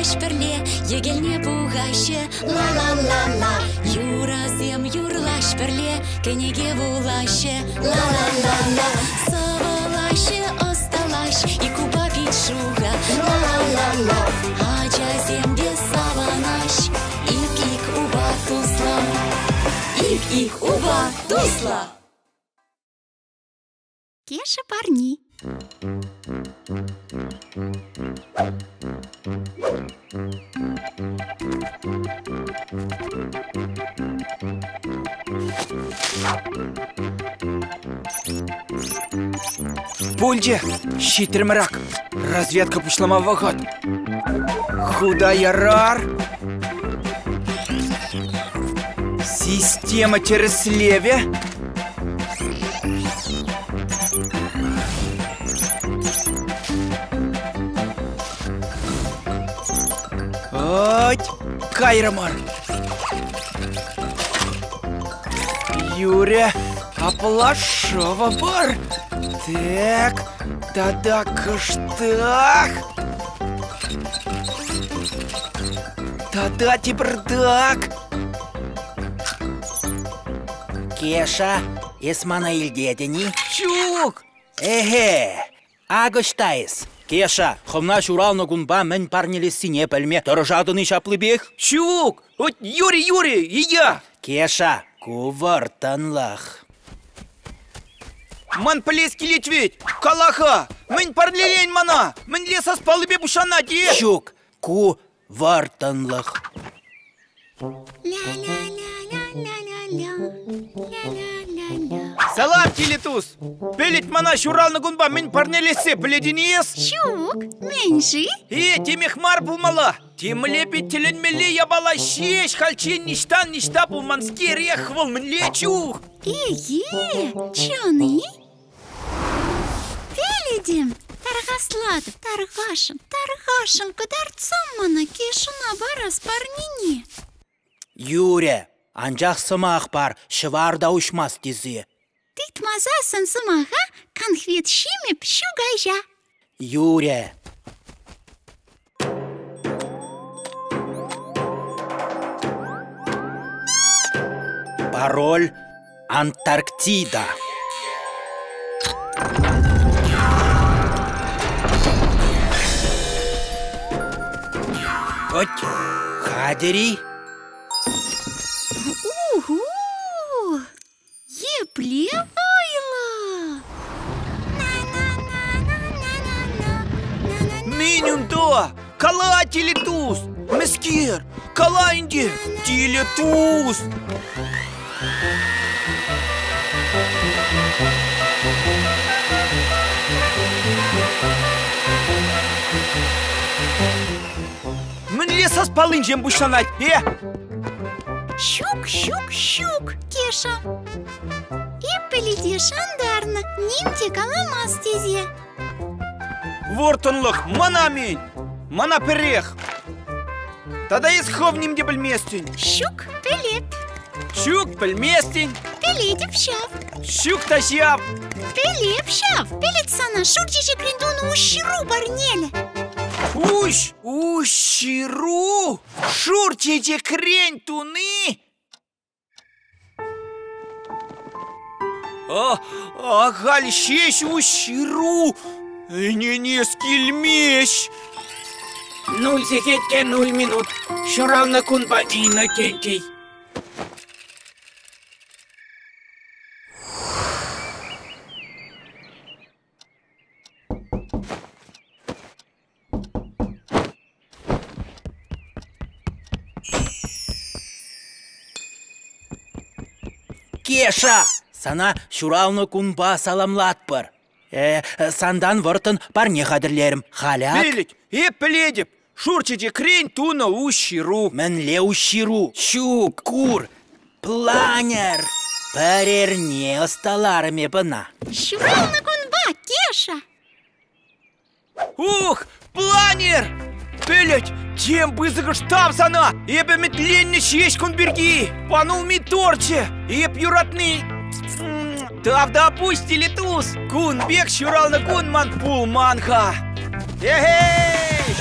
юрлаш перле, егелне бугайше, ла-ла-ла-ла. Юразем юрлаш перле, кенеге булайше, ла-ла-ла-ла. Савалайше осталаш, и куба пичуга, ла-ла-ла-ла. Ачаземде саванаш, ик-ик уба тусла, ик-ик уба тусла. Кеша парни. Пульде, щитремрак, разведка пошла в охот. Худая рар. Система Тереслеве. Ать, Кайрамар. Юрия, Аплашова бар. Так, да-да, каштах. Да-да, тибрдак. Кеша, Исманаил дедени. Чук. Агыштайыз. Кеша, хымна шуралны гунба мен парнелесине пельме торжадыны шаплыбех. Чук, вот Юрий, и я. Кеша, кувартанлах. Ман полезки летветь, калаха, мен парлелень мана, мен леса спалы бе бушана де. Чук, кувартанлах. Салам, Телетус! Пелит мана шуралны гунба мен парнелесе пледенес. Чук, меньши. Темехмар булмала. Тем лепит теленмеле ябала щещ, хальчин ништа булманский рехвал мен лечух. Чуны? Пеледем. Таргаслады, таргашын, кадарцам мана кешуна барас парнине. Юрия, анжақ сымақ бар, шыварда ұшмас дезі. Титмазасын сымаға, конхвет шимеп шугайжа. Юрия. Пароль Антарктида. Вот, Хадери. Еплевайла. Минюн да, кала Телетус, мескер, кала инди, Телетус. Мен леса спалынжем бушанать, Щук, Кеша. Еппелиде шандарна, нимте каламас тезе. Вортонлых, мана мень, мана перех. Тогда из ховним де бельместень. Щук, пелеп. Щук, пельместень. Пеледеп шав. Щук тащав. Пелеп шав. Пелет сана, шурчичи криндуну ущиру барнеле. Ущиру, шурчите крень туны. Гальщещ ущиру, не скильмещ. 0 секетке 0 минут, шуравна кунбадина кенкей. Кеша, сана шуралны кунба саламлатпыр. Сандан выртын парне қадірлерім. Халяк. Пелет, пледеп, шурчите крень туна ущиру. Мінле ущиру. Щук, кур, планер. Парерне осталарыме бына. Шуралны кунба, Кеша. Планер! Пелет, тем бызыгы штаб сана, ебе метленне щещ кунберги, панул миторче, еб юратный. Тавда пусть Телетус, кун бег шуралны кун ман пул манха. Эй!